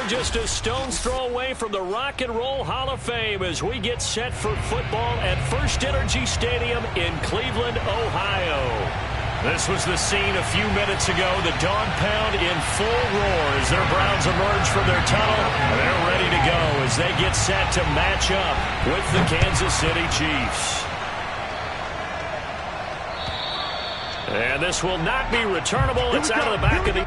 just a stone's throw away from the Rock and Roll Hall of Fame as we get set for football at First Energy Stadium in Cleveland, Ohio. This was the scene a few minutes ago. The Dog Pound in full roar as their Browns emerge from their tunnel. They're ready to go as they get set to match up with the Kansas City Chiefs. And this will not be returnable. It's out of the back of the...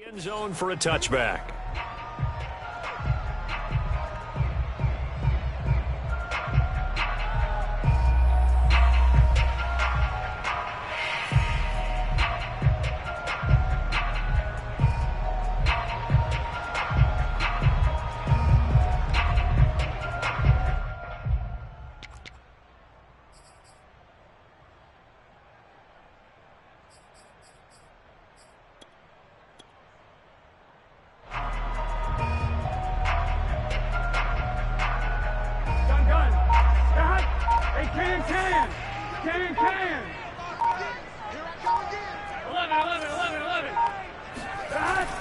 end zone for a touchback.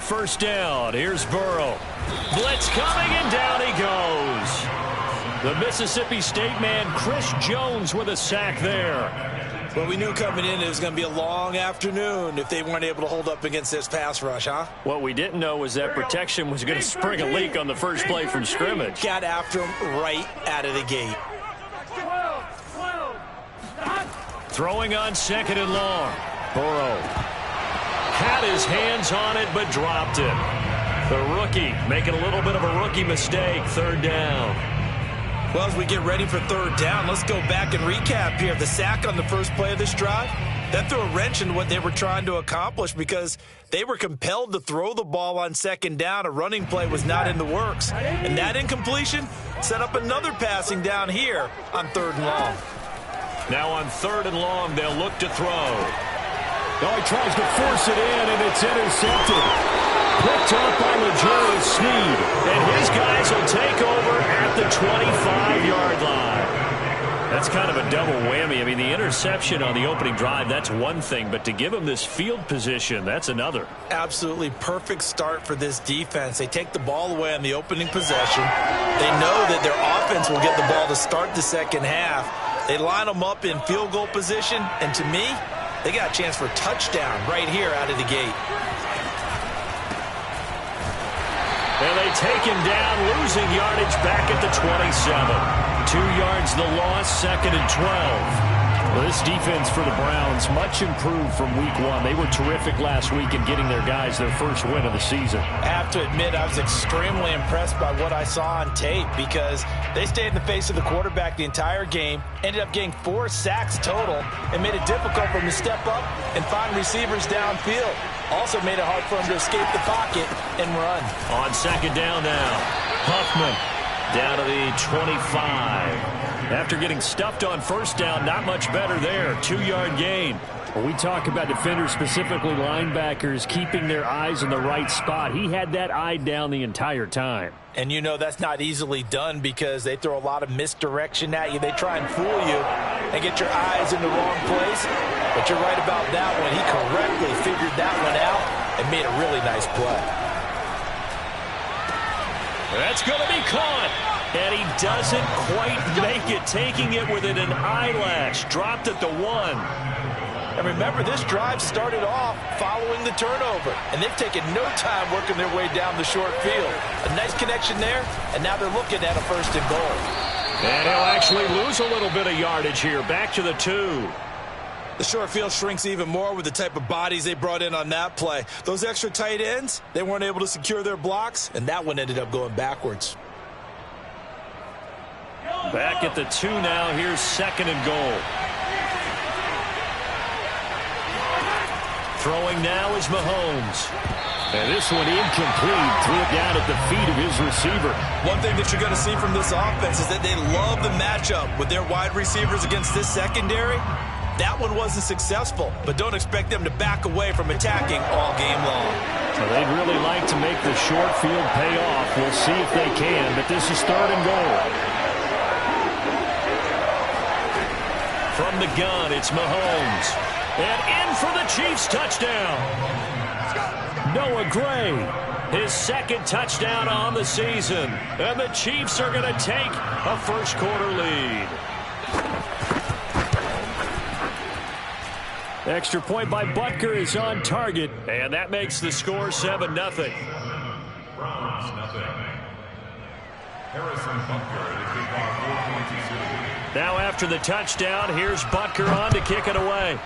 First down, here's Burrow. Blitz coming, and down he goes. The Mississippi State man, Chris Jones, with a sack there. Well, we knew coming in it was going to be a long afternoon if they weren't able to hold up against this pass rush, huh? What we didn't know was that protection was going to spring a leak on the first play from scrimmage. Got after him right out of the gate. Throwing on second and long. Burrow had his hands on it but dropped it. The rookie making a little bit of a rookie mistake. Third down. Well, as we get ready for third down, let's go back and recap here. The sack on the first play of this drive, that threw a wrench in what they were trying to accomplish because they were compelled to throw the ball on second down. A running play was not in the works. And that incompletion set up another passing down here on third and long. Now on third and long, they'll look to throw. Oh, he tries to force it in, and it's intercepted. Picked up by L'Jarius Sneed. And his guys will take over at the 25-yard line. That's kind of a double whammy. I mean, the interception on the opening drive, that's one thing. But to give him this field position, that's another. Absolutely perfect start for this defense. They take the ball away on the opening possession. They know that their offense will get the ball to start the second half. They line them up in field goal position. And to me, they got a chance for a touchdown right here out of the gate. And they take him down, losing yardage back at the 27. 2 yards the loss, second and 12. Well, this defense for the Browns, much improved from week one. They were terrific last week in getting their guys their first win of the season. I have to admit, I was extremely impressed by what I saw on tape because they stayed in the face of the quarterback the entire game, ended up getting 4 sacks total, and made it difficult for him to step up and find receivers downfield. Also made it hard for him to escape the pocket and run. On second down now, Huffman down to the 25. After getting stuffed on first down, not much better there. 2-yard gain. When we talk about defenders, specifically linebackers, keeping their eyes in the right spot, he had that eye down the entire time. And you know that's not easily done because they throw a lot of misdirection at you. They try and fool you and get your eyes in the wrong place. But you're right about that one. He correctly figured that one out and made a really nice play. That's going to be caught. And he doesn't quite make it, taking it within an eyelash. Dropped at the 1. And remember, this drive started off following the turnover. And they've taken no time working their way down the short field. A nice connection there, and now they're looking at a first and goal. And he'll actually lose a little bit of yardage here. Back to the 2. The short field shrinks even more with the type of bodies they brought in on that play. Those extra tight ends, they weren't able to secure their blocks, and that one ended up going backwards. Back at the 2 now. Here's second and goal. Throwing now is Mahomes. And this one incomplete. Threw it down at the feet of his receiver. One thing that you're going to see from this offense is that they love the matchup with their wide receivers against this secondary. That one wasn't successful, but don't expect them to back away from attacking all game long. So they'd really like to make the short field pay off. We'll see if they can, but this is 3rd and goal. From the gun, it's Mahomes. And in for the Chiefs touchdown. Noah Gray, his 2nd touchdown on the season. And the Chiefs are going to take a first-quarter lead. Extra point by Butker is on target, and that makes the score 7-0. Now after the touchdown, here's Butker on to kick it away.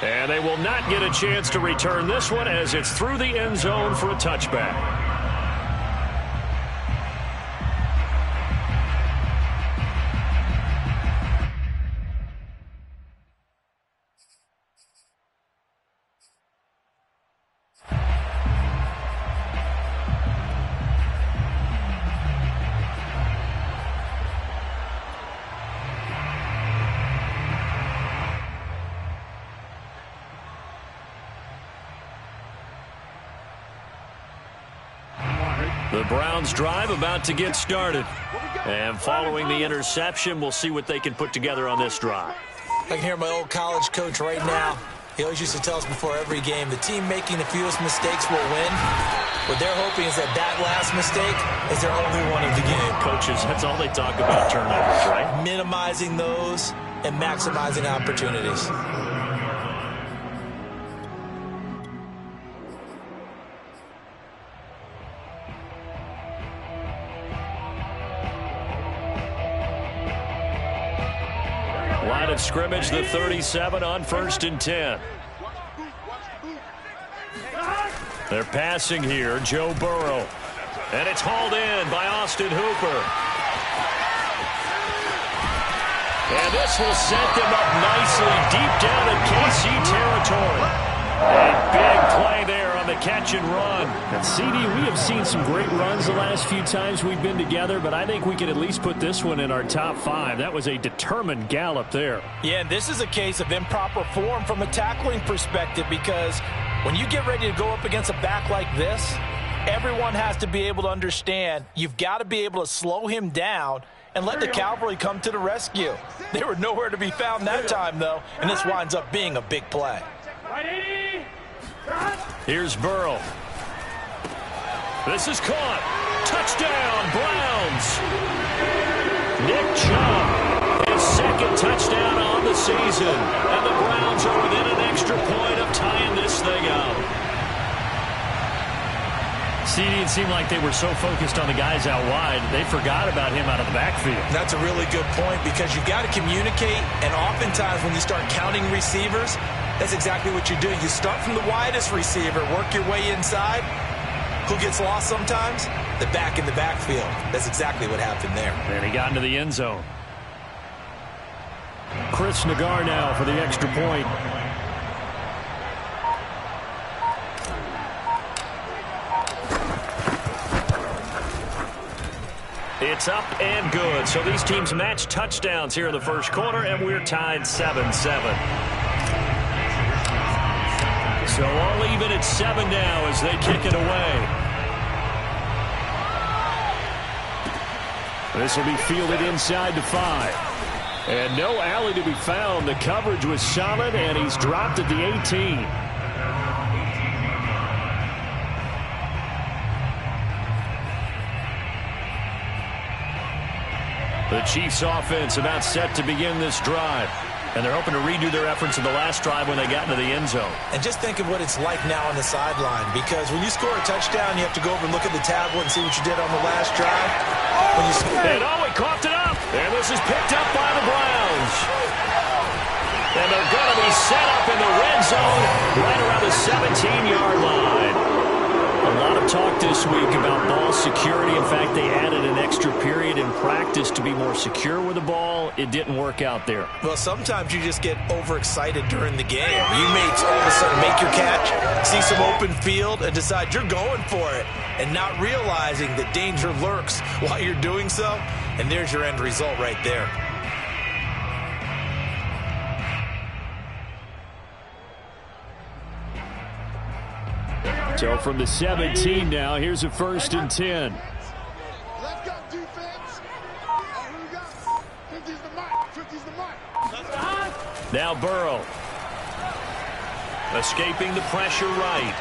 And they will not get a chance to return this one as it's through the end zone for a touchback. The Browns drive about to get started. And following the interception, we'll see what they can put together on this drive. I can hear my old college coach right now. He always used to tell us before every game, the team making the fewest mistakes will win. What they're hoping is that that last mistake is their only one of the game. Coaches, that's all they talk about, turnovers, right? Minimizing those and maximizing opportunities. Line of scrimmage, the 37 on 1st and 10. They're passing here, Joe Burrow. And it's hauled in by Austin Hooper. And this will set them up nicely deep down in KC territory. A big play there on the catch and run. And CD, we have seen some great runs the last few times we've been together, but I think we can at least put this one in our top 5. That was a determined gallop there. Yeah, and this is a case of improper form from a tackling perspective, because when you get ready to go up against a back like this, everyone has to be able to understand you've got to be able to slow him down and let the cavalry come to the rescue. They were nowhere to be found that time, though, and this winds up being a big play. Here's Burrow. This is caught. Touchdown, Browns. Nick Chubb, his 2nd touchdown on the season. And the Browns are within an extra point of tying this thing out. CD, it seemed like they were so focused on the guys out wide, they forgot about him out of the backfield. That's a really good point, because you've got to communicate, and oftentimes when you start counting receivers, that's exactly what you're doing. You start from the widest receiver, work your way inside. Who gets lost sometimes? The back in the backfield. That's exactly what happened there. And he got into the end zone. Chris Nagar now for the extra point. It's up and good. So these teams match touchdowns here in the first quarter, and we're tied 7-7. So all even at 7 now as they kick it away. This will be fielded inside to 5. And no alley to be found. The coverage was solid, and he's dropped at the 18. The Chiefs offense about set to begin this drive. And they're hoping to redo their efforts in the last drive when they got into the end zone. And just think of what it's like now on the sideline, because when you score a touchdown, you have to go over and look at the tablet and see what you did on the last drive. When you and he coughed it up. And this is picked up by the Browns. And they're going to be set up in the red zone right around the 17-yard line. A lot of talk this week about ball security. In fact, they added an extra period in practice to be more secure with the ball. It didn't work out there. Well, sometimes you just get overexcited during the game. You may all of a sudden make your catch, see some open field, and decide you're going for it, and not realizing that danger lurks while you're doing so. And there's your end result right there. So from the 17 now, here's a 1st and 10. Let's go, defense. Here we go. 50's the mark. 50's the mark. Now Burrow. Escaping the pressure right.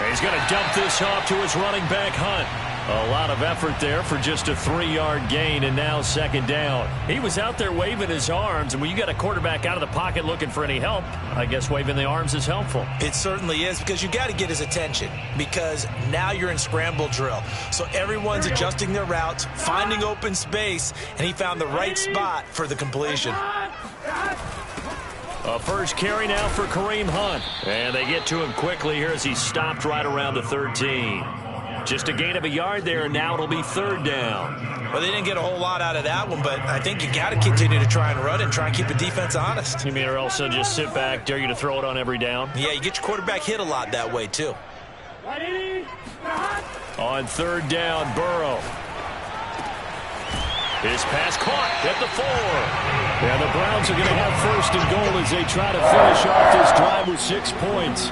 He's going to dump this off to his running back, Hunt. A lot of effort there for just a 3-yard gain, and now 2nd down. He was out there waving his arms, and when you got a quarterback out of the pocket looking for any help, I guess waving the arms is helpful. It certainly is, because you got to get his attention, because now you're in scramble drill. So everyone's adjusting their routes, finding open space, and he found the right spot for the completion. A first carry now for Kareem Hunt. And they get to him quickly here as he stopped right around the 13. Just a gain of a yard there, and now it'll be 3rd down. Well, they didn't get a whole lot out of that one, but I think you got to continue to try and run and try and keep the defense honest. You mean, or else they'll just sit back, dare you to throw it on every down? Yeah, you get your quarterback hit a lot that way, too. On 3rd down, Burrow. His pass caught at the 4. And the Browns are going to have 1st and goal as they try to finish off this drive with 6 points.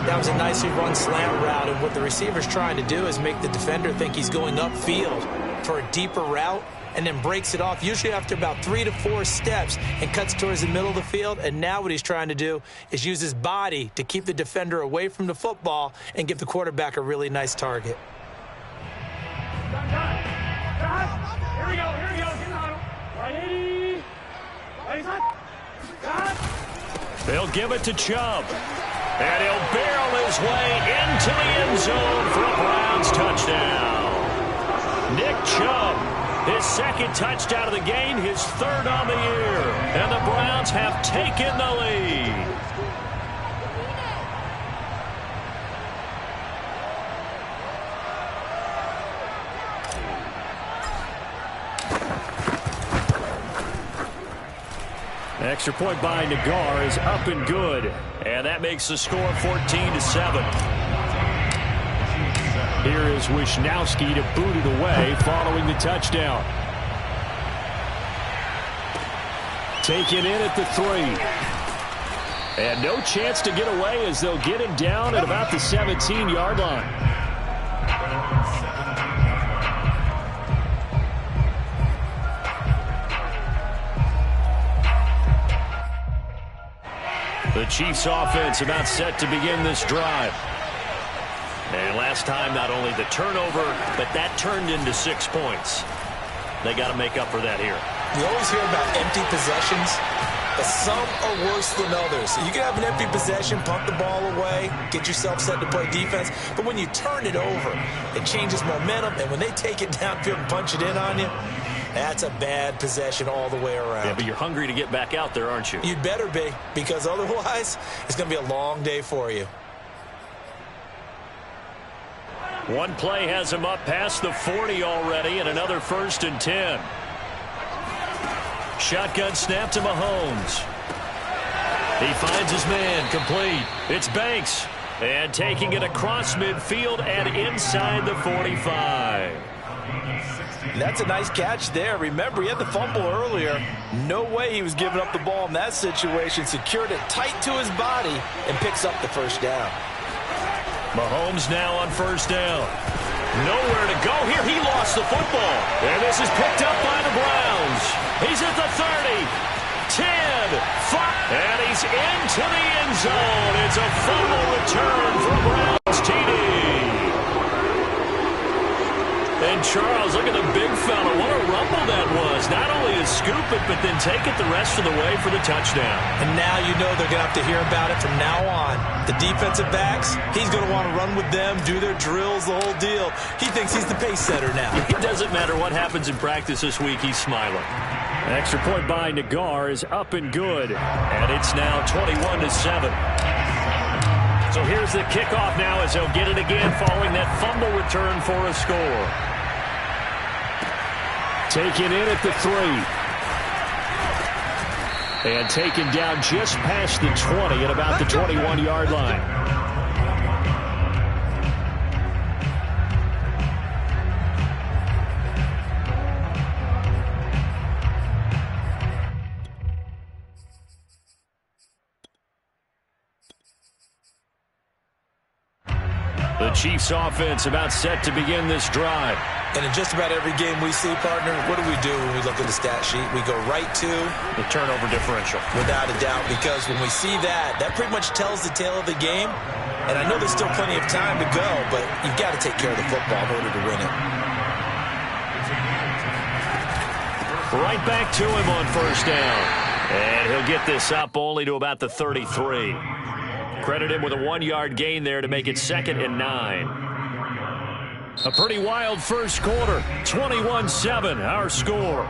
That was a nicely run slant route, and what the receiver's trying to do is make the defender think he's going upfield for a deeper route, and then breaks it off, usually after about 3 to 4 steps, and cuts towards the middle of the field. And now what he's trying to do is use his body to keep the defender away from the football and give the quarterback a really nice target. Here we go. They'll give it to Chubb. And he'll barrel his way into the end zone for a Browns touchdown. Nick Chubb, his 2nd touchdown of the game, his 3rd on the year. And the Browns have taken the lead. Extra point by Nagar is up and good. And that makes the score 14-7. Here is Wisnowski to boot it away following the touchdown. Taken in at the 3. And no chance to get away as they'll get him down at about the 17-yard line. The Chiefs offense about set to begin this drive. And last time, not only the turnover, but that turned into 6 points. They got to make up for that here. You always hear about empty possessions, but some are worse than others. You can have an empty possession, punt the ball away, get yourself set to play defense, but when you turn it over, it changes momentum, and when they take it downfield and punch it in on you, that's a bad possession all the way around. Yeah, but you're hungry to get back out there, aren't you? You'd better be, because otherwise, it's going to be a long day for you. One play has him up past the 40 already, and another 1st and 10. Shotgun snap to Mahomes. He finds his man, complete. It's Banks, and taking it across midfield and inside the 45. That's a nice catch there. Remember, he had the fumble earlier. No way he was giving up the ball in that situation. Secured it tight to his body and picks up the 1st down. Mahomes now on 1st down. Nowhere to go here. He lost the football. And this is picked up by the Browns. He's at the 30, 10, 5, and he's into the end zone. It's a fumble return for Browns TD. And Charles, look at the big fella. What a rumble that was. Not only to scoop it, but then take it the rest of the way for the touchdown. And now you know they're going to have to hear about it from now on. The defensive backs, he's going to want to run with them, do their drills, the whole deal. He thinks he's the pace setter now. It doesn't matter what happens in practice this week. He's smiling. An extra point by Nagar is up and good. And it's now 21-7. So So here's the kickoff now as they'll get it again following that fumble return for a score. Taken in at the 3. And taken down just past the 20 at about the 21-yard line. The Chiefs offense about set to begin this drive. And in just about every game we see, partner, what do we do when we look at the stat sheet? We go right to the turnover differential. Without a doubt, because when we see that, that pretty much tells the tale of the game. And I know there's still plenty of time to go, but you've got to take care of the football in order to win it. Right back to him on first down. And he'll get this up only to about the 33. Credit him with a 1-yard gain there to make it 2nd and 9. A pretty wild first quarter. 21-7, our score.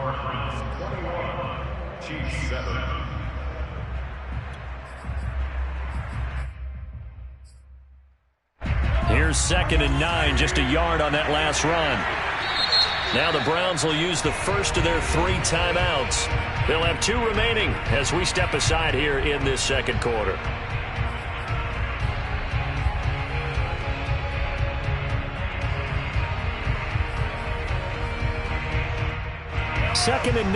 Here's 2nd and 9, just a yard on that last run. Now the Browns will use the first of their 3 timeouts. They'll have 2 remaining as we step aside here in this second quarter. Second and 9.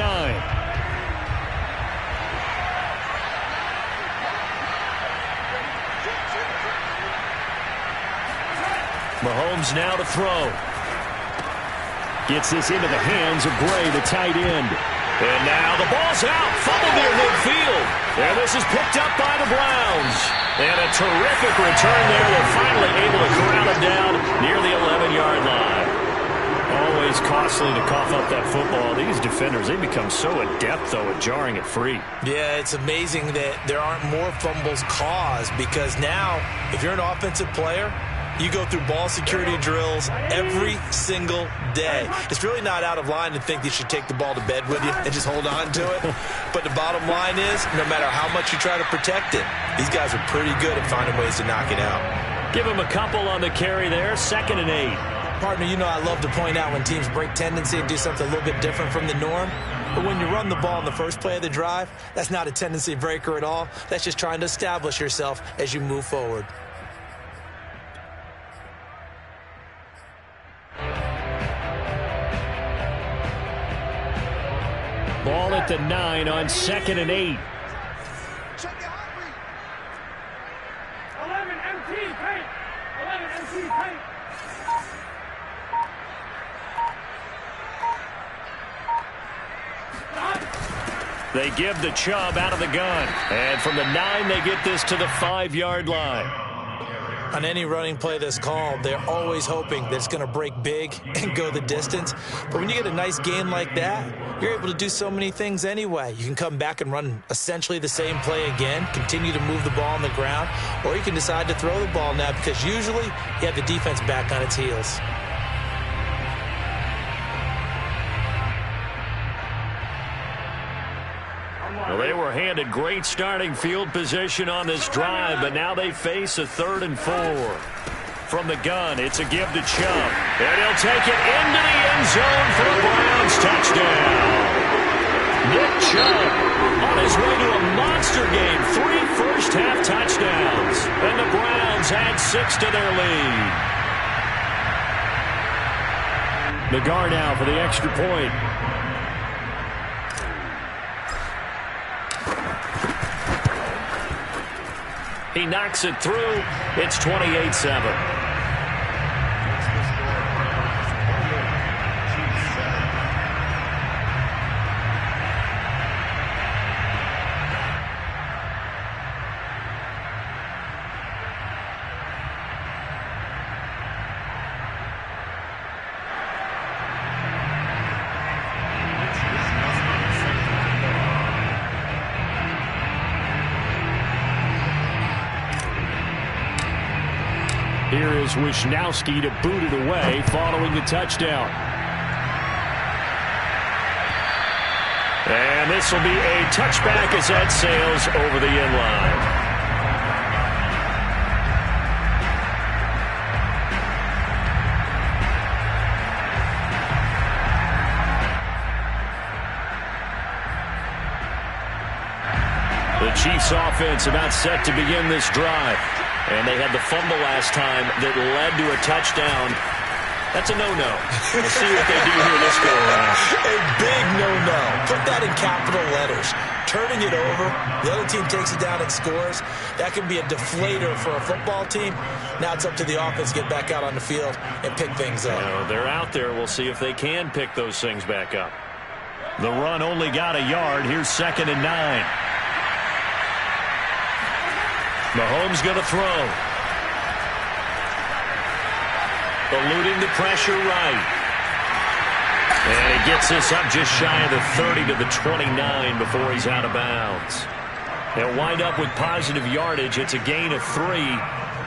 Mahomes now to throw. Gets this into the hands of Gray, the tight end. And now the ball's out. Fumble near midfield. And this is picked up by the Browns. And a terrific return there. They're finally able to corral it down near the 11-yard line. Always costly to cough up that football. These defenders, they become so adept, though, at jarring it free. Yeah, it's amazing that there aren't more fumbles caused because now, if you're an offensive player, you go through ball security drills every single day. It's really not out of line to think you should take the ball to bed with you and just hold on to it. But the bottom line is, no matter how much you try to protect it, these guys are pretty good at finding ways to knock it out. Give him a couple on the carry there. 2nd and 8. Partner, you know I love to point out when teams break tendency and do something a little bit different from the norm. But when you run the ball in the first play of the drive, that's not a tendency breaker at all. That's just trying to establish yourself as you move forward. Ball at the 9 on 2nd and 8. Check your heartbeat. 11 MT, paint. 11 MT, paint. They give the Chubb out of the gun. And from the 9, they get this to the 5-yard line. On any running play that's called, they're always hoping that it's going to break big and go the distance. But when you get a nice game like that, you're able to do so many things anyway. You can come back and run essentially the same play again, continue to move the ball on the ground, or you can decide to throw the ball now because usually you have the defense back on its heels. Well, they were handed great starting field position on this drive, but now they face a 3rd and 4. From the gun, it's a give to Chubb. And he'll take it into the end zone for a Browns touchdown. Nick Chubb on his way to a monster game. 3 first-half touchdowns. And the Browns add 6 to their lead. Nagar now for the extra point. He knocks it through. It's 28-7. Here is Wisnowski to boot it away following the touchdown. And this will be a touchback as that sails over the end line. Chiefs offense about set to begin this drive. And they had the fumble last time that led to a touchdown. That's a no-no. We'll see what they do here this go around. A big no-no. Put that in capital letters. Turning it over, the other team takes it down and scores. That can be a deflator for a football team. Now it's up to the offense to get back out on the field and pick things up. They're out there. We'll see if they can pick those things back up. The run only got a yard. Here's 2nd and 9. Mahomes going to throw. Eluding the pressure right. And he gets this up just shy of the 30 to the 29 before he's out of bounds. They'll wind up with positive yardage. It's a gain of 3,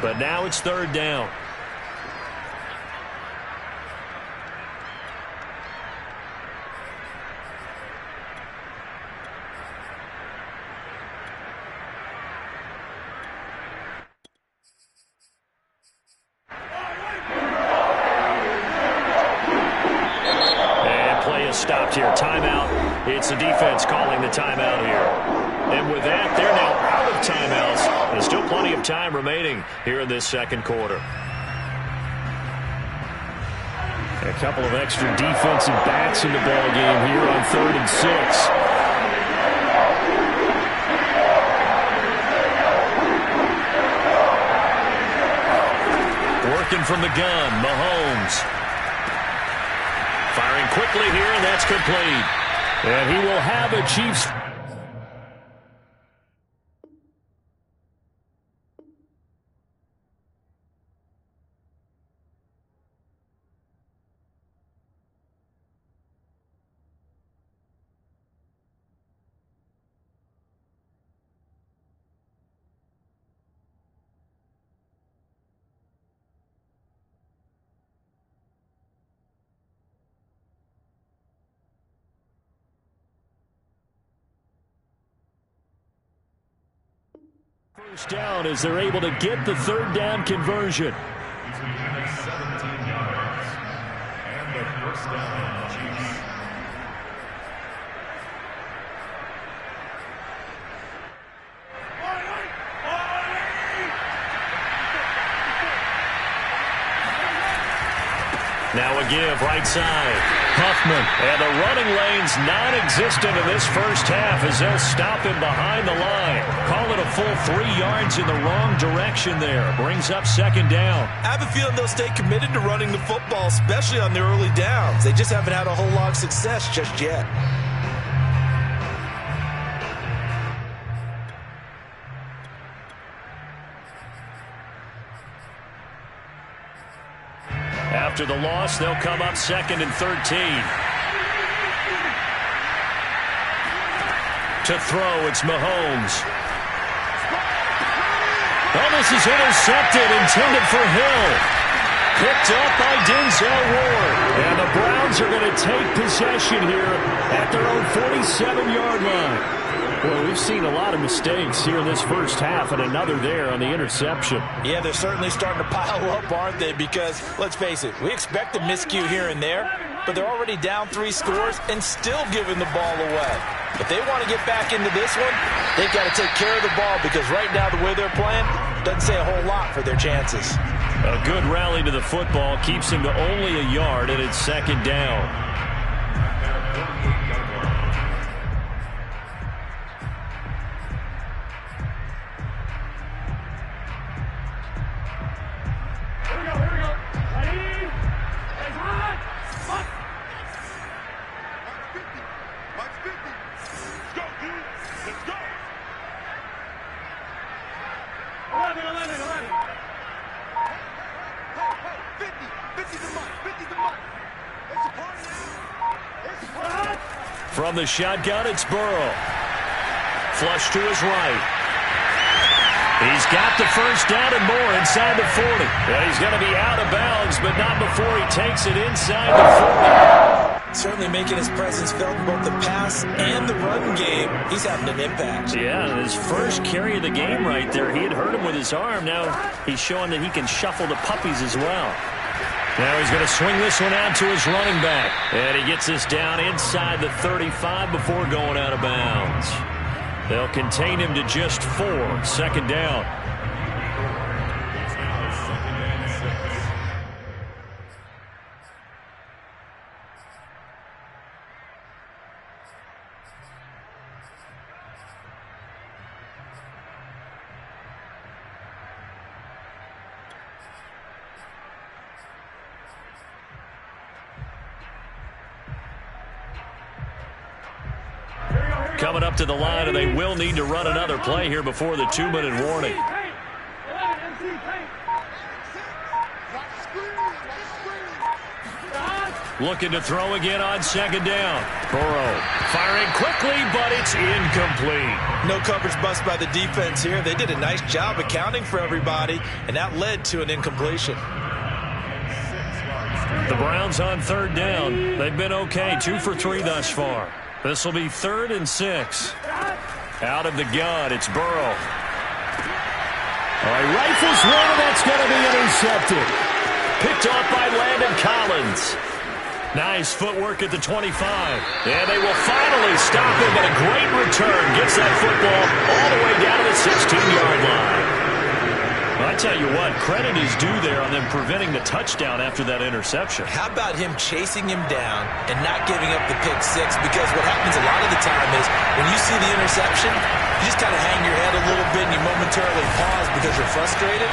but now it's 3rd down. Stopped here. Timeout. It's the defense calling the timeout here. And with that, they're now out of timeouts. There's still plenty of time remaining here in this second quarter. A couple of extra defensive backs in the ball game here on 3rd and 6. Working from the gun, Mahomes. Firing quickly here, and that's complete. And he will have a Chiefs. First down as they're able to get the 3rd down conversion. 17 yards. And the first down, Chiefs. Now a give right side. Huffman. And the running lane's non-existent in this first half as they'll stop him behind the line. Call it a full 3 yards in the wrong direction there. Brings up 2nd down. I have a feeling they'll stay committed to running the football, especially on their early downs. They just haven't had a whole lot of success just yet. After the loss, they'll come up 2nd and 13. To throw, it's Mahomes. Oh, this is intercepted, intended for Hill. Picked up by Denzel Ward. And the Browns are going to take possession here at their own 47-yard line. Well, we've seen a lot of mistakes here in this first half, and another there on the interception. Yeah, they're certainly starting to pile up, aren't they? Because, let's face it, we expect a miscue here and there, but they're already down 3 scores and still giving the ball away. If they want to get back into this one, they've got to take care of the ball because right now the way they're playing doesn't say a whole lot for their chances. A good rally to the football keeps them to only a yard, and it's 2nd down. From the shotgun, it's Burrow. Flush to his right. He's got the first down and more inside the 40. Well, he's going to be out of bounds, but not before he takes it inside the 40. Certainly making his presence felt in both the pass and the run game. He's having an impact. Yeah, his first carry of the game right there. He had hurt him with his arm. Now he's showing that he can shuffle the puppies as well. Now he's going to swing this one out to his running back. And he gets this down inside the 35 before going out of bounds. They'll contain him to just 4. Second down. Coming up to the line, and they will need to run another play here before the 2-minute warning. Looking to throw again on second down. Burrow firing quickly, but it's incomplete. No coverage bust by the defense here. They did a nice job accounting for everybody, and that led to an incompletion. The Browns on third down. They've been okay, 2 for 3 thus far. This will be 3rd and 6. Out of the gun, it's Burrow. All right, rifles one, and that's going to be intercepted. Picked off by Landon Collins. Nice footwork at the 25. And they will finally stop him, but a great return. Gets that football all the way down to the 16-yard line. Well, I tell you what, credit is due there on them preventing the touchdown after that interception. How about him chasing him down and not giving up the pick six? Because what happens a lot of the time is when you see the interception, you just kind of hang your head a little bit and you momentarily pause because you're frustrated.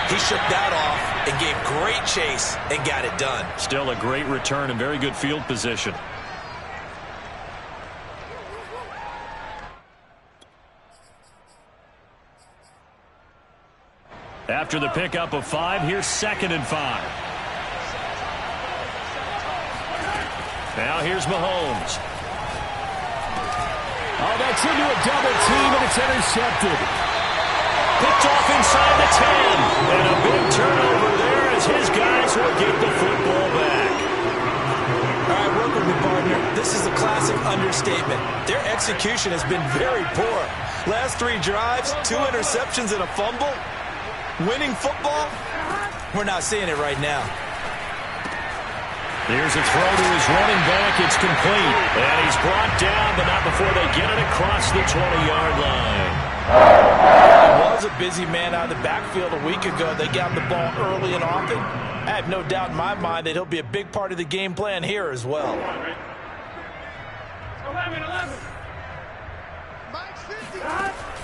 He shook that off and gave great chase and got it done. Still a great return and very good field position. After the pickup of 5, here's 2nd and 5. Now here's Mahomes. Oh, that's into a double team, and it's intercepted. Picked off inside the 10. And a big turnover there as his guys will get the football back. All right, work with me, partner. This is a classic understatement. Their execution has been very poor. Last 3 drives, 2 interceptions and a fumble. Winning football? We're not seeing it right now. Here's a throw to his running back. It's complete. And he's brought down, but not before they get it across the 20-yard line. He was a busy man out of the backfield a week ago. They got the ball early and often. I have no doubt in my mind that he'll be a big part of the game plan here as well. 11.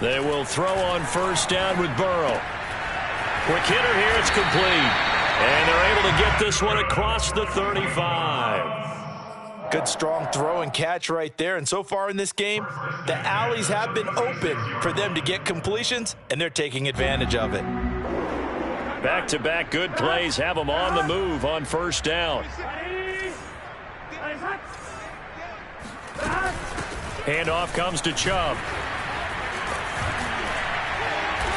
They will throw on first down with Burrow. Quick hitter here, it's complete. And they're able to get this one across the 35. Good strong throw and catch right there. And so far in this game, the alleys have been open for them to get completions, and they're taking advantage of it. Back-to-back good plays have them on the move on first down. Handoff comes to Chubb.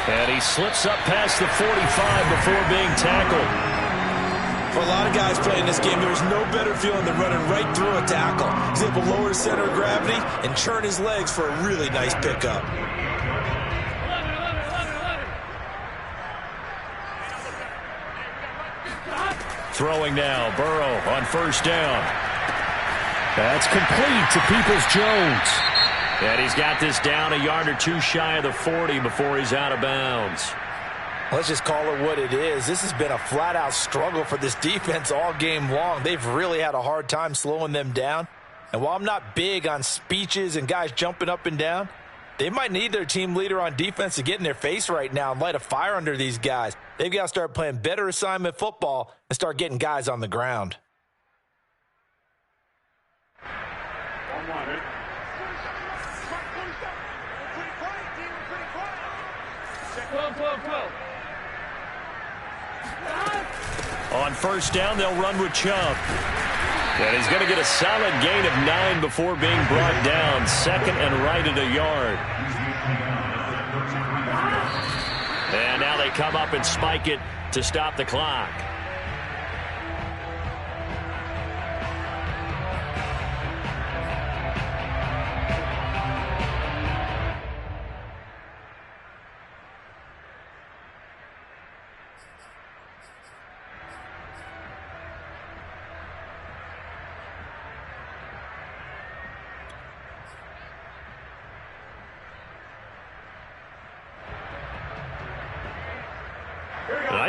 And he slips up past the 45 before being tackled. For a lot of guys playing this game, there's no better feeling than running right through a tackle. He's able to lower his center of gravity and churn his legs for a really nice pickup. 11. Throwing now, Burrow on first down. That's complete to Peoples-Jones. And he's got this down a yard or 2 shy of the 40 before he's out of bounds. Let's just call it what it is. This has been a flat-out struggle for this defense all game long. They've really had a hard time slowing them down. And while I'm not big on speeches and guys jumping up and down, they might need their team leader on defense to get in their face right now and light a fire under these guys. They've got to start playing better assignment football and start getting guys on the ground. On first down, they'll run with Chubb. And he's going to get a solid gain of 9 before being brought down. 2nd and right at a yard. And now they come up and spike it to stop the clock.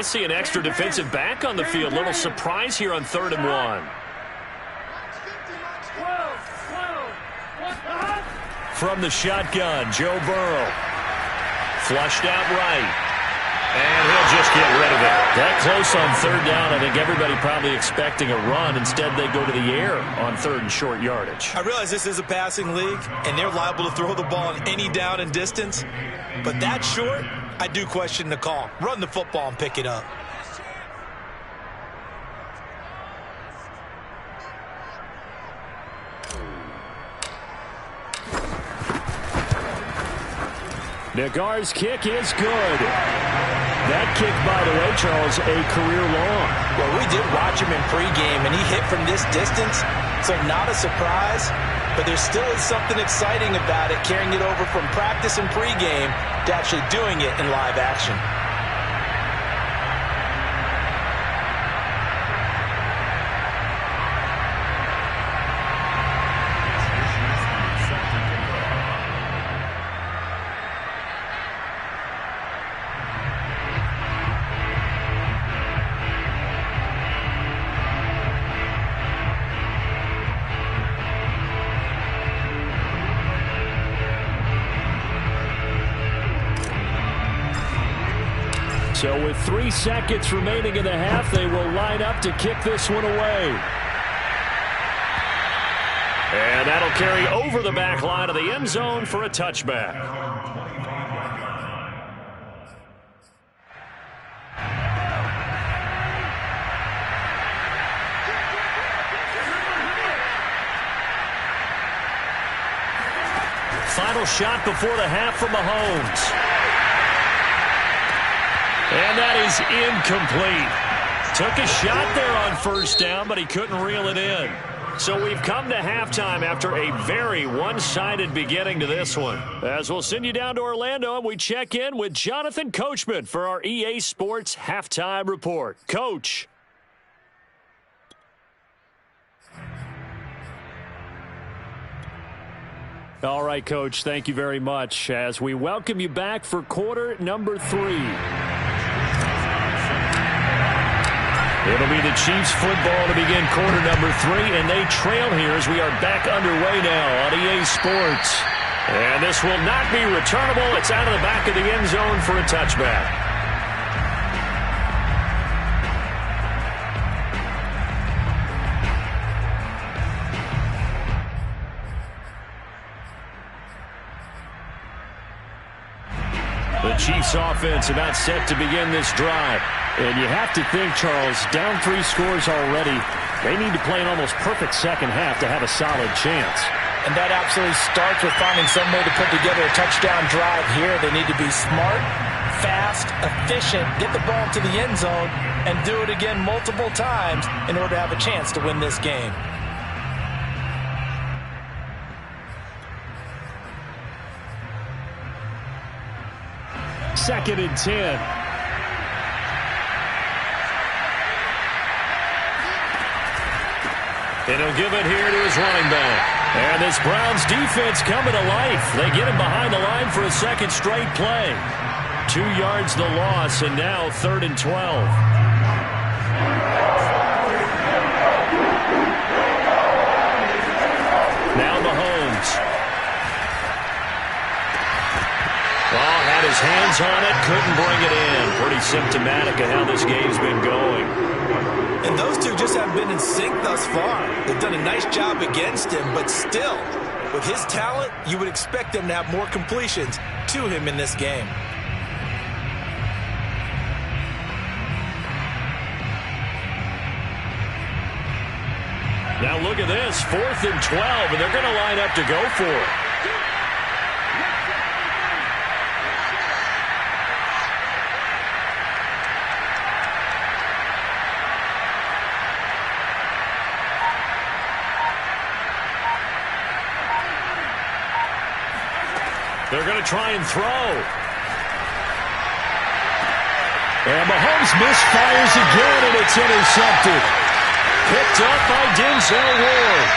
I see an extra defensive back on the field. Little surprise here on 3rd and 1. From the shotgun, Joe Burrow. Flushed out right. And he'll just get rid of it. That close on 3rd down. I think everybody probably expecting a run. Instead, they go to the air on 3rd and short yardage. I realize this is a passing league, and they're liable to throw the ball on any down and distance. But that short, I do question the call. Run the football and pick it up. Nagar's kick is good. That kick, by the way, Charles, a career long. Well, we did watch him in pregame, and he hit from this distance, so not a surprise. But there still is something exciting about it, carrying it over from practice and pregame to actually doing it in live action. So with 3 seconds remaining in the half, they will line up to kick this one away. And that'll carry over the back line of the end zone for a touchback. Final shot before the half from Mahomes. And that is incomplete. Took a shot there on 1st down, but he couldn't reel it in. So we've come to halftime after a very one-sided beginning to this one. As we'll send you down to Orlando, and we check in with Jonathan Coachman for our EA Sports Halftime Report. Coach. All right, Coach, thank you very much as we welcome you back for quarter number 3. It'll be the Chiefs football to begin quarter number 3, and they trail here as we are back underway now on EA Sports. And this will not be returnable. It's out of the back of the end zone for a touchback. The Chiefs offense about set to begin this drive. And you have to think, Charles, down 3 scores already. They need to play an almost perfect second half to have a solid chance. And that absolutely starts with finding some way to put together a touchdown drive here. They need to be smart, fast, efficient, get the ball to the end zone, and do it again multiple times in order to have a chance to win this game. Second and 10. And he'll give it here to his running back. And this Browns defense coming to life. They get him behind the line for a second straight play. 2 yards the loss, and now 3rd and 12. Now Mahomes. Well, had his hands on it, couldn't bring it in. Pretty symptomatic of how this game's been going. And those two just haven't been in sync thus far. They've done a nice job against him, but still, with his talent, you would expect them to have more completions to him in this game. Now look at this, 4th and 12, and they're going to line up to go for it. They're going to try and throw. And Mahomes misfires again, and it's intercepted. Picked up by Denzel Ward.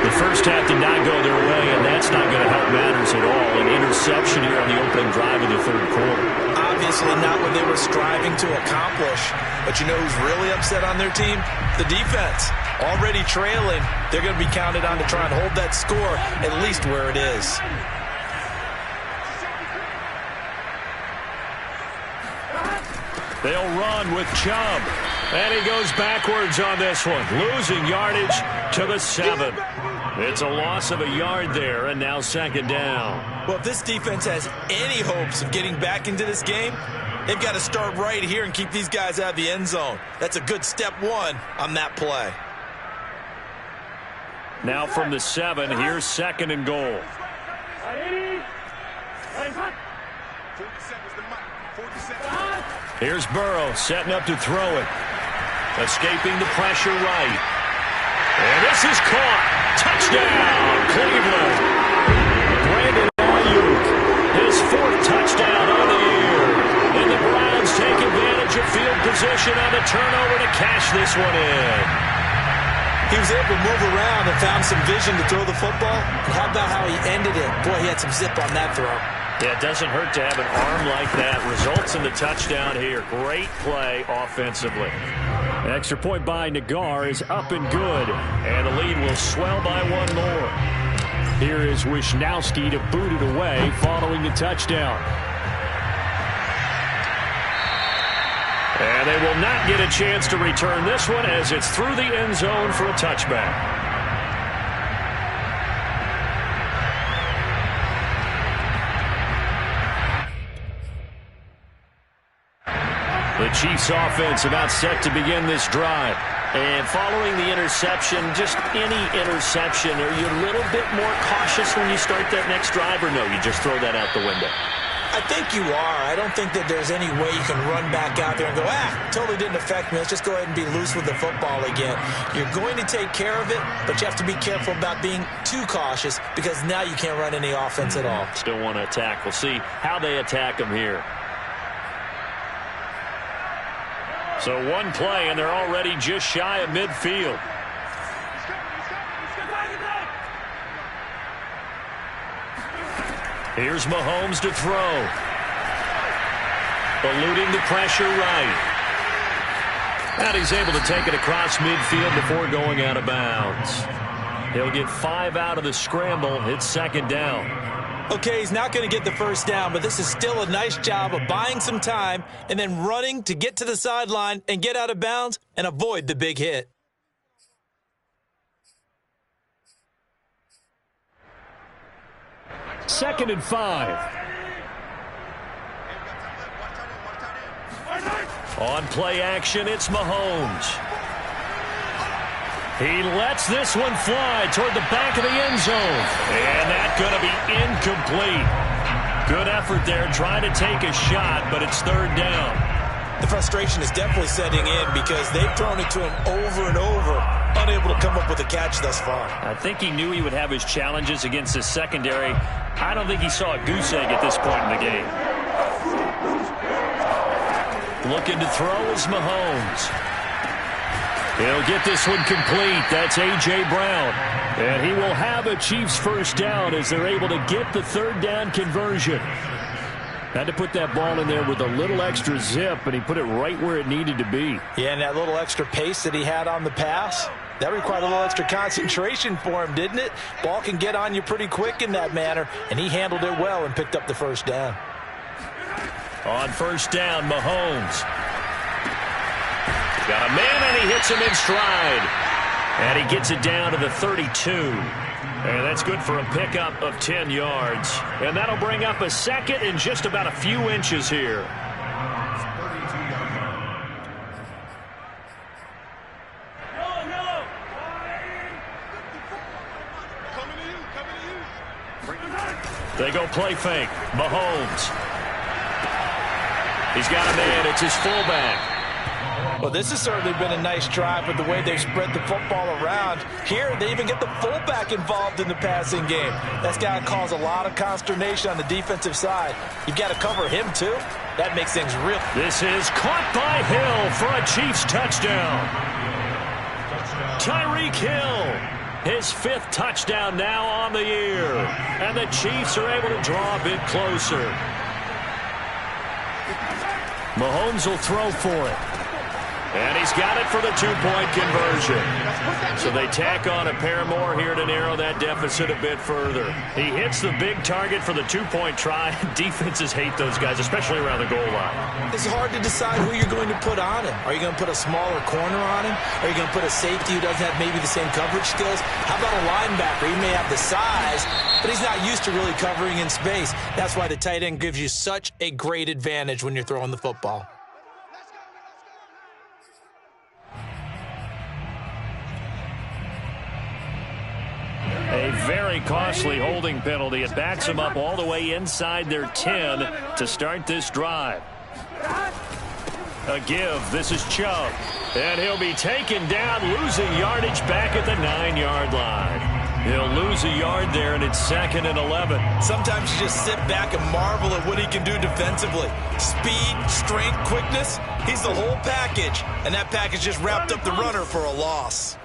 The first half did not go their way, and that's not going to help matters at all. An interception here on the opening drive of the 3rd quarter. obviously not what they were striving to accomplish. But you know who's really upset on their team? The defense. Already trailing, they're going to be counted on to try and hold that score at least where it is. They'll run with Chubb. And he goes backwards on this one, losing yardage to the 7. It's a loss of a yard there, and now second down. Well, if this defense has any hopes of getting back into this game, they've got to start right here and keep these guys out of the end zone. That's a good step one on that play. Now from the 7, here's second and goal. Here's Burrow setting up to throw it. Escaping the pressure right. And this is caught. Touchdown, Cleveland. Brandon Ayuk, his 4th touchdown on the year. And the Browns take advantage of field position on the turnover to cash this one in. He was able to move around and found some vision to throw the football. And how about how he ended it? Boy, he had some zip on that throw. Yeah, it doesn't hurt to have an arm like that. Results in the touchdown here. Great play offensively. An extra point by Nagar is up and good. And the lead will swell by one more. Here is Wisnowski to boot it away following the touchdown. And they will not get a chance to return this one as it's through the end zone for a touchback. The Chiefs offense about set to begin this drive. And following the interception, just any interception, are you a little bit more cautious when you start that next drive, or no, you just throw that out the window? I think you are. I don't think that there's any way you can run back out there and go, totally didn't affect me. Let's just go ahead and be loose with the football again. You're going to take care of it, but you have to be careful about being too cautious because now you can't run any offense at all. Still want to attack. We'll see how they attack them here. So one play, and they're already just shy of midfield. Here's Mahomes to throw. Eluding the pressure right. And he's able to take it across midfield before going out of bounds. He'll get 5 out of the scramble. It's second down. Okay, he's not going to get the first down, but this is still a nice job of buying some time and then running to get to the sideline and get out of bounds and avoid the big hit. Second and 5. On play action, it's Mahomes. He lets this one fly toward the back of the end zone. And that's going to be incomplete. Good effort there, trying to take a shot, but it's third down. The frustration is definitely setting in because they've thrown it to him over and over, unable to come up with a catch thus far. I think he knew he would have his challenges against his secondary. I don't think he saw a goose egg at this point in the game. Looking to throw is Mahomes. He'll get this one complete. That's A.J. Brown. And he will have a Chiefs first down as they're able to get the third down conversion. Had to put that ball in there with a little extra zip, and he put it right where it needed to be. Yeah, and that little extra pace that he had on the pass, that required a little extra concentration for him, didn't it? Ball can get on you pretty quick in that manner, and he handled it well and picked up the first down. On first down, Mahomes. Got a man, and he hits him in stride. And he gets it down to the 32. And that's good for a pickup of 10 yards. And that'll bring up a second in just about a few inches here. They go play fake. Mahomes. He's got a man. It's his fullback. Well, this has certainly been a nice drive with the way they've spread the football around. Here, they even get the fullback involved in the passing game. That's got to cause a lot of consternation on the defensive side. You've got to cover him, too. That makes things real. This is caught by Hill for a Chiefs touchdown. Tyreek Hill, his 5th touchdown now on the year. And the Chiefs are able to draw a bit closer. Mahomes will throw for it. And he's got it for the two-point conversion. So they tack on a pair more here to narrow that deficit a bit further. He hits the big target for the two-point try. Defenses hate those guys, especially around the goal line. It's hard to decide who you're going to put on him. Are you going to put a smaller corner on him? Are you going to put a safety who doesn't have maybe the same coverage skills? How about a linebacker? He may have the size, but he's not used to really covering in space. That's why the tight end gives you such a great advantage when you're throwing the football. A very costly holding penalty. It backs them up all the way inside their 10 to start this drive. A give. This is Chubb. And he'll be taken down, losing yardage back at the 9-yard line. He'll lose a yard there, and it's 2nd and 11. Sometimes you just sit back and marvel at what he can do defensively. Speed, strength, quickness. He's the whole package. And that package just wrapped up the runner for a loss.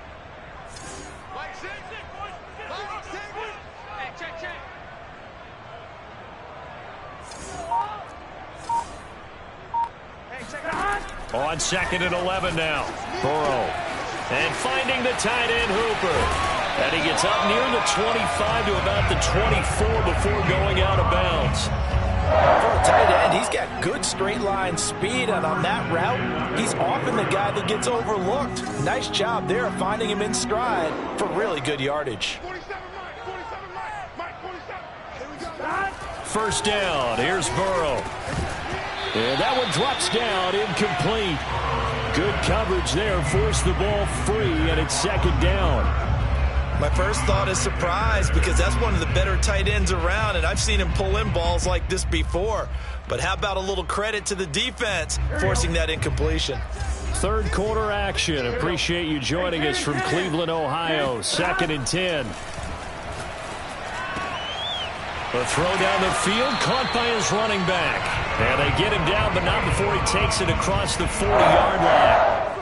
On 2nd and 11 now. Burrow. And finding the tight end Hooper. And he gets up near the 25 to about the 24 before going out of bounds. For a tight end, he's got good straight line speed, and on that route, he's often the guy that gets overlooked. Nice job there of finding him in stride for really good yardage. 47, Mike, 47. Here we go. First down. Here's Burrow. And that one drops down, incomplete. Good coverage there, forced the ball free, and it's 2nd down. My first thought is surprise, because that's one of the better tight ends around, and I've seen him pull in balls like this before. But how about a little credit to the defense forcing that incompletion? Third quarter action. Appreciate you joining us from Cleveland, Ohio. 2nd and 10. A throw down the field, caught by his running back. And they get him down, but not before he takes it across the 40-yard line.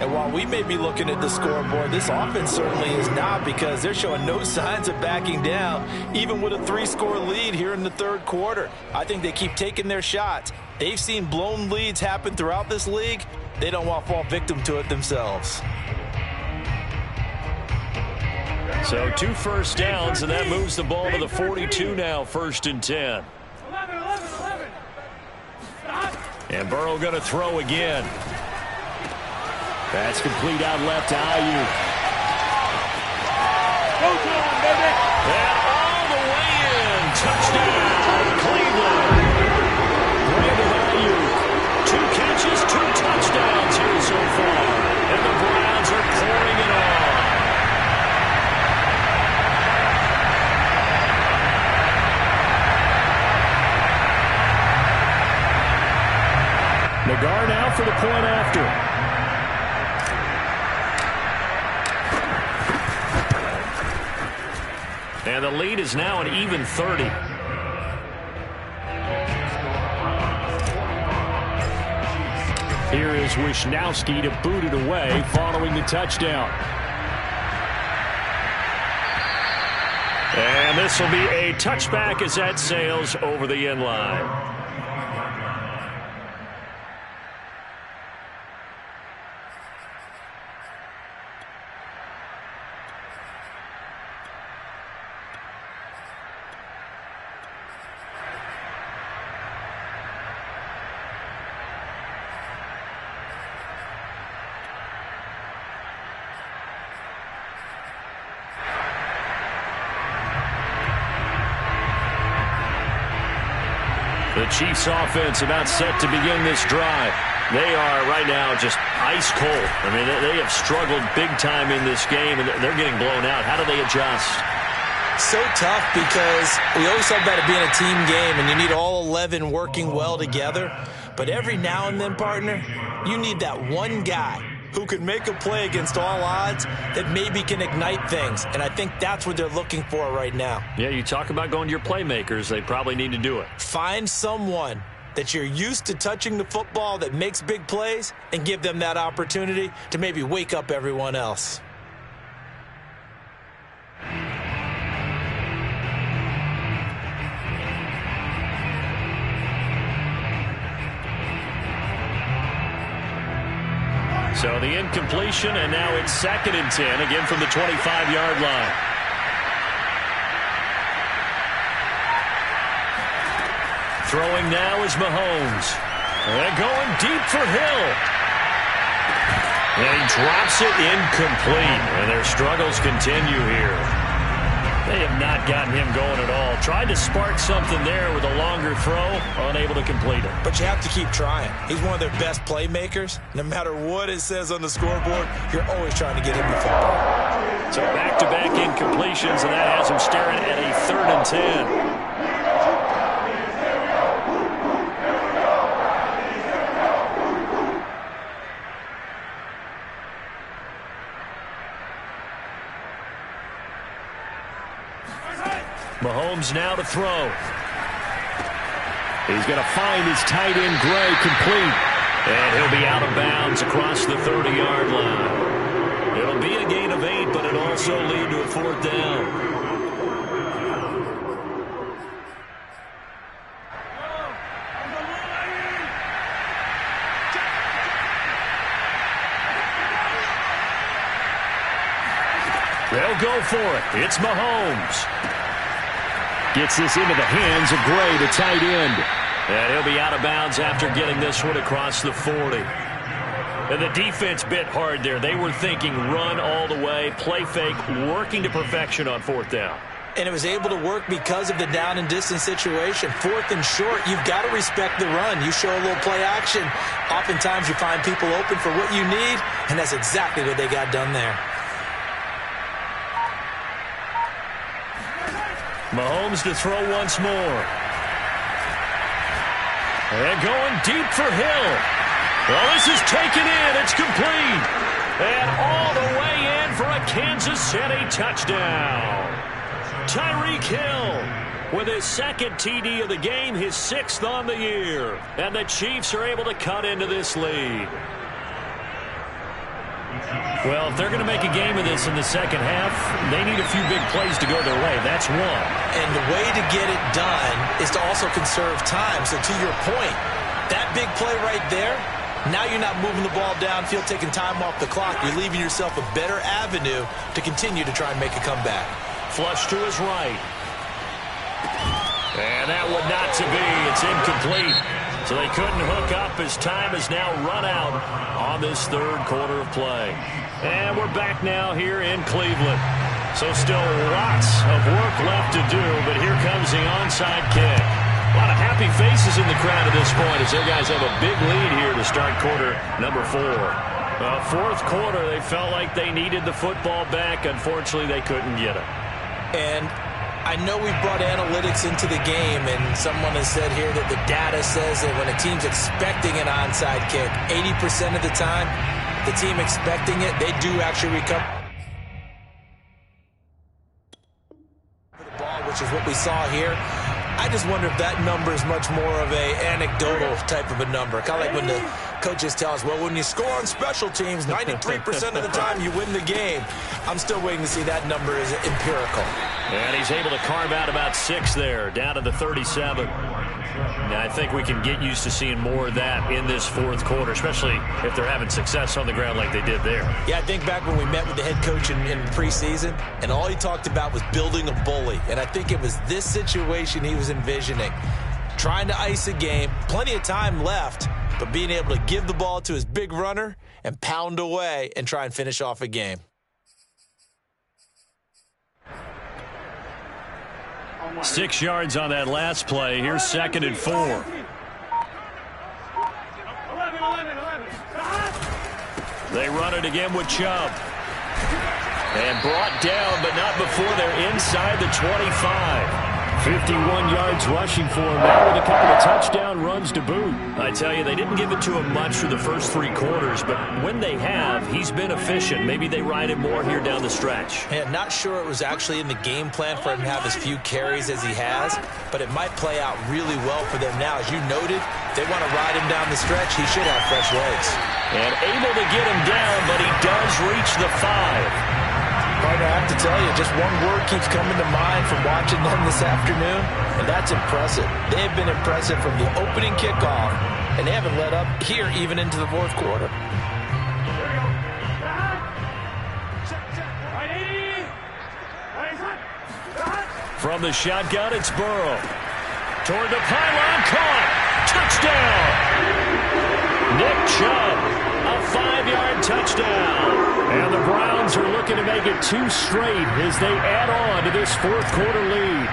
And while we may be looking at the scoreboard, this offense certainly is not, because they're showing no signs of backing down, even with a 3-score lead here in the third quarter. I think they keep taking their shots. They've seen blown leads happen throughout this league. They don't want to fall victim to it themselves. So 2 first downs, and that moves the ball to the 42 now, 1st and 10. 11. Stop. And Burrow going to throw again. That's complete out left to Ayuk. Go to him, baby. And all the way in. Touchdown, Cleveland. Brandon Ayuk. 2 catches, 2 touchdowns here so far. And the Browns are pouring it on. Nagar now for the point after. And the lead is now an even 30. Here is Wisnowski to boot it away following the touchdown. And this will be a touchback as that sails over the end line. The Chiefs offense about set to begin this drive. They are right now just ice cold. I mean, they have struggled big time in this game, and they're getting blown out. How do they adjust? So tough, because we always talk about it being a team game, and you need all 11 working well together. But every now and then, partner, you need that one guy who can make a play against all odds that maybe can ignite things. And I think that's what they're looking for right now. Yeah, you talk about going to your playmakers. They probably need to do it. Find someone that you're used to touching the football that makes big plays and give them that opportunity to maybe wake up everyone else. So the incompletion, and now it's 2nd and 10, again from the 25-yard line. Throwing now is Mahomes. And going deep for Hill. And he drops it incomplete. And their struggles continue here. They have not gotten him going at all. Tried to spark something there with a longer throw, unable to complete it. But you have to keep trying. He's one of their best playmakers. No matter what it says on the scoreboard, you're always trying to get him the football. So back-to-back incompletions, and that has him staring at a 3rd and 10. Mahomes now to throw. He's going to find his tight end, Gray, complete. And he'll be out of bounds across the 30-yard line. It'll be a gain of 8, but it'll also lead to a 4th down. They'll go for it. It's Mahomes. Gets this into the hands of Gray, the tight end. And he'll be out of bounds after getting this one across the 40. And the defense bit hard there. They were thinking run all the way, play fake, working to perfection on 4th down. And it was able to work because of the down and distance situation. 4th and short, you've got to respect the run. You show a little play action. Oftentimes you find people open for what you need, and that's exactly what they got done there. Mahomes to throw once more. And going deep for Hill. Well, this is taken in. It's complete. And all the way in for a Kansas City touchdown. Tyreek Hill with his 2nd TD of the game, his 6th on the year. And the Chiefs are able to cut into this lead. Well, if they're going to make a game of this in the second half, they need a few big plays to go their way. That's one. And the way to get it done is to also conserve time. So to your point, that big play right there, now you're not moving the ball downfield, taking time off the clock. You're leaving yourself a better avenue to continue to try and make a comeback. Flush to his right. And that one not to be. It's incomplete. So they couldn't hook up as time has now run out on this 3rd quarter of play. And we're back now here in Cleveland. So still lots of work left to do, but here comes the onside kick. A lot of happy faces in the crowd at this point as their guys have a big lead here to start quarter number 4. 4th quarter, they felt like they needed the football back. Unfortunately, they couldn't get it. And I know we've brought analytics into the game, and someone has said here that the data says that when a team's expecting an onside kick, 80% of the time, the team expecting it, they do actually recover the ball, which is what we saw here. I just wonder if that number is much more of a anecdotal type of a number. Kind of like when the coaches tell us, well, when you score on special teams, 93% of the time you win the game. I'm still waiting to see that number is empirical. And he's able to carve out about 6 there, down to the 37. Now, I think we can get used to seeing more of that in this 4th quarter, especially if they're having success on the ground like they did there. Yeah, I think back when we met with the head coach in preseason, and all he talked about was building a bully. And I think it was this situation he was envisioning. Trying to ice a game, plenty of time left, but being able to give the ball to his big runner and pound away and try and finish off a game. Six yards on that last play. Here's 2nd and 4. 11. They run it again with Chubb. And brought down, but not before they're inside the 25. 51 yards rushing for him now with a couple of touchdown runs to boot. I tell you, they didn't give it to him much for the first 3 quarters, but when they have, he's been efficient. Maybe they ride him more here down the stretch. Yeah, not sure it was actually in the game plan for him to have as few carries as he has, but it might play out really well for them now. As you noted, they want to ride him down the stretch. He should have fresh legs. And able to get him down, but he does reach the 5. Partner, I have to tell you, just one word keeps coming to mind from watching them this afternoon, and that's impressive. They have been impressive from the opening kickoff, and they haven't let up here even into the 4th quarter. From the shotgun, it's Burrow. Toward the pylon, caught. Touchdown. Nick Chubb, a 5-yard touchdown. And the Browns are looking to make it 2 straight as they add on to this fourth-quarter lead.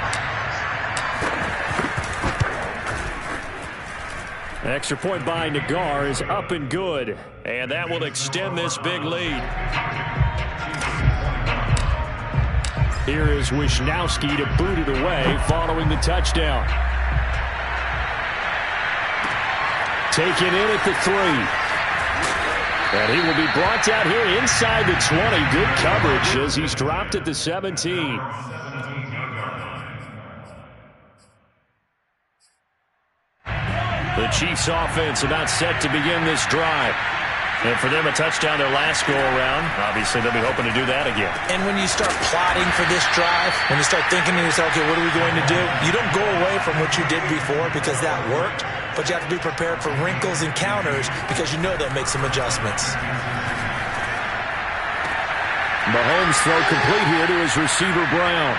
Extra point by Nagar is up and good. And that will extend this big lead. Here is Wisnowski to boot it away following the touchdown. Taken in at the 3. And he will be brought down here inside the 20. Good coverage as he's dropped at the 17. The Chiefs offense about set to begin this drive. And for them, a touchdown their last go-around. Obviously, they'll be hoping to do that again. And when you start plotting for this drive, when you start thinking to yourself, okay, what are we going to do? You don't go away from what you did before because that worked, but you have to be prepared for wrinkles and counters because you know they'll make some adjustments. Mahomes throw complete here to his receiver, Brown.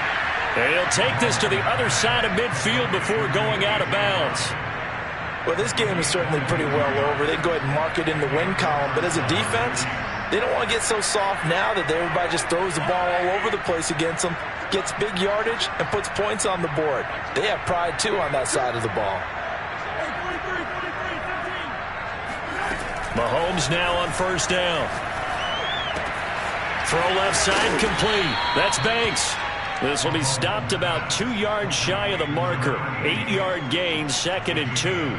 And he'll take this to the other side of midfield before going out of bounds. Well, this game is certainly pretty well over. They'd go ahead and mark it in the win column. But as a defense, they don't want to get so soft now that everybody just throws the ball all over the place against them, gets big yardage, and puts points on the board. They have pride, too, on that side of the ball. Mahomes now on first down. Throw left side complete. That's Banks. This will be stopped about 2 yards shy of the marker. 8-yard gain, 2nd and 2.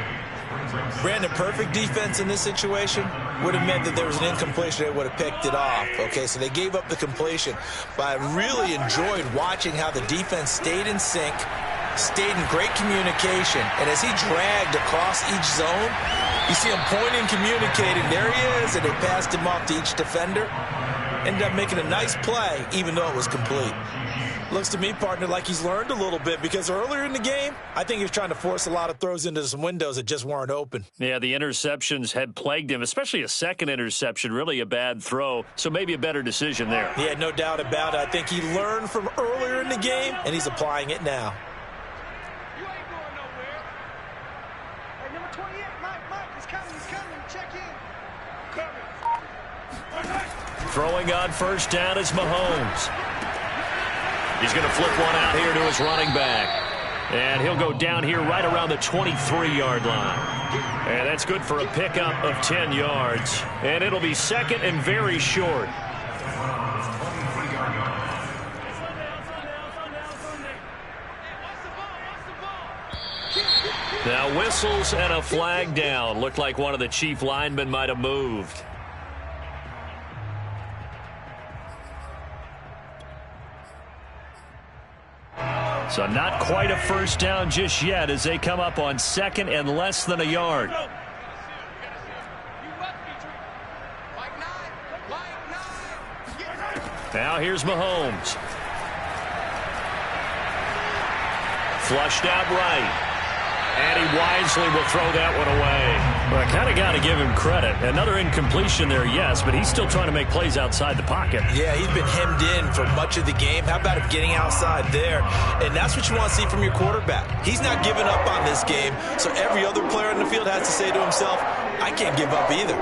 Brandon, perfect defense in this situation would have meant that there was an incompletion. They would have picked it off. Okay, so they gave up the completion. But I really enjoyed watching how the defense stayed in sync, stayed in great communication. And as he dragged across each zone, you see him pointing, communicating. There he is, and they passed him off to each defender. Ended up making a nice play, even though it was complete. Looks to me, partner, like he's learned a little bit because earlier in the game, I think he was trying to force a lot of throws into some windows that just weren't open. Yeah, the interceptions had plagued him, especially a second interception, really a bad throw, so maybe a better decision there. Yeah, no doubt about it. I think he learned from earlier in the game, and he's applying it now. You ain't going nowhere. Hey, number 28, Mike, he's coming. Check in. Throwing on first down is Mahomes. He's going to flip one out here to his running back. And he'll go down here right around the 23-yard line. And that's good for a pickup of 10 yards. And it'll be 2nd and very short. Now whistles and a flag down. Looked like one of the Chief linemen might have moved. So not quite a first down just yet as they come up on 2nd and less than a yard. Now here's Mahomes. Flushed out right. And he wisely will throw that one away. Well, I kind of got to give him credit. Another incompletion there, yes, but he's still trying to make plays outside the pocket. Yeah, he's been hemmed in for much of the game. How about him getting outside there? And that's what you want to see from your quarterback. He's not giving up on this game, so every other player in the field has to say to himself, I can't give up either.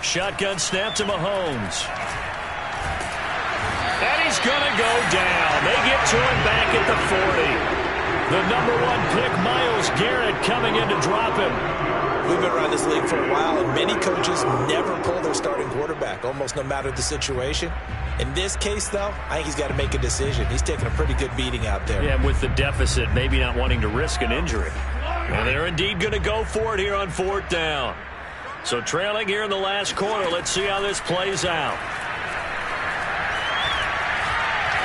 Shotgun snap to Mahomes. And he's going to go down. They get to him back at the 40. The #1 pick, Myles Garrett, coming in to drop him. We've been around this league for a while, and many coaches never pull their starting quarterback, almost no matter the situation. In this case, though, I think he's got to make a decision. He's taking a pretty good beating out there. Yeah, with the deficit, maybe not wanting to risk an injury. And they're indeed going to go for it here on 4th down. So trailing here in the last quarter, let's see how this plays out.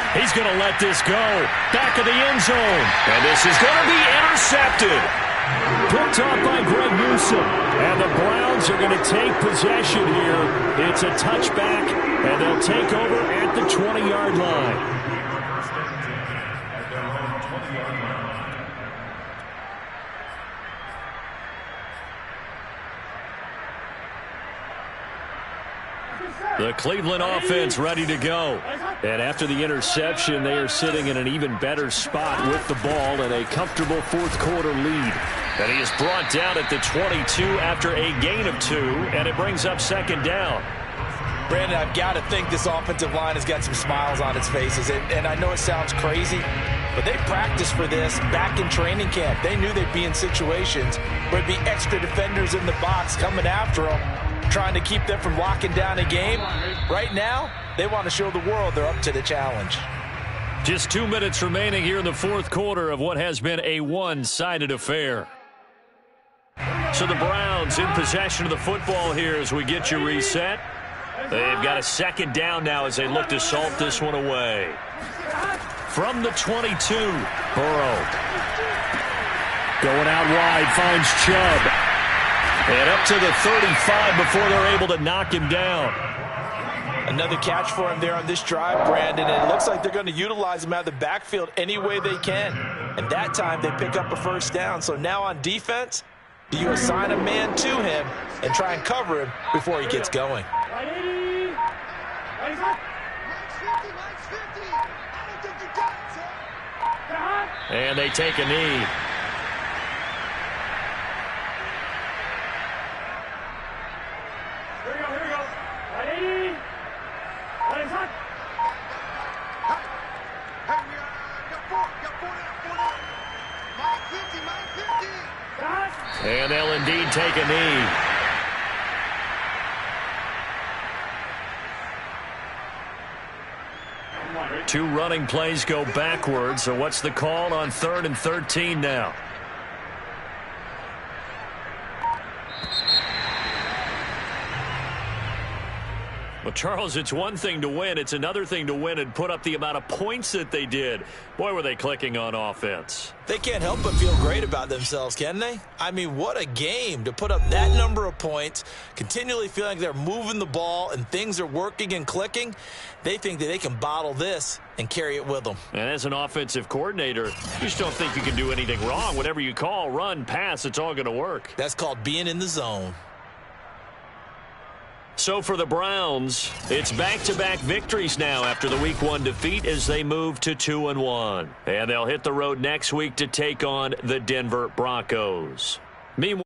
He's going to let this go. Back of the end zone. And this is going to be intercepted. Picked off by Greg Newsome. And the Browns are going to take possession here. It's a touchback, and they'll take over at the 20-yard line. The Cleveland offense ready to go. And after the interception, they are sitting in an even better spot with the ball and a comfortable fourth-quarter lead. And he is brought down at the 22 after a gain of 2, and it brings up second down. Brandon, I've got to think this offensive line has got some smiles on its faces. And I know it sounds crazy, but they practiced for this back in training camp. They knew they'd be in situations where it'd be extra defenders in the box coming after them, trying to keep them from locking down a game. Right now, they want to show the world they're up to the challenge. Just 2 minutes remaining here in the fourth quarter of what has been a one-sided affair. So the Browns in possession of the football here as we get you reset. They've got a second down now as they look to salt this one away. From the 22, Burrow. Going out wide, finds Chubb. And up to the 35 before they're able to knock him down. Another catch for him there on this drive, Brandon. And it looks like they're going to utilize him out of the backfield any way they can. And that time they pick up a first down. So now on defense, do you assign a man to him and try and cover him before he gets going? And they take a knee. Here we go. 180. Legs hot. Hey, we got four down. -50. And they'll indeed take a knee. Two running plays go backwards. So what's the call on 3rd and 13 now? Well, Charles, it's one thing to win. It's another thing to win and put up the amount of points that they did. Boy, were they clicking on offense. They can't help but feel great about themselves, can they? I mean, what a game to put up that number of points, continually feeling like they're moving the ball and things are working and clicking. They think that they can bottle this and carry it with them. And as an offensive coordinator, you just don't think you can do anything wrong. Whatever you call, run, pass, it's all going to work. That's called being in the zone. So for the Browns, it's back-to-back victories now after the Week 1 defeat as they move to 2-1. And they'll hit the road next week to take on the Denver Broncos. Meanwhile,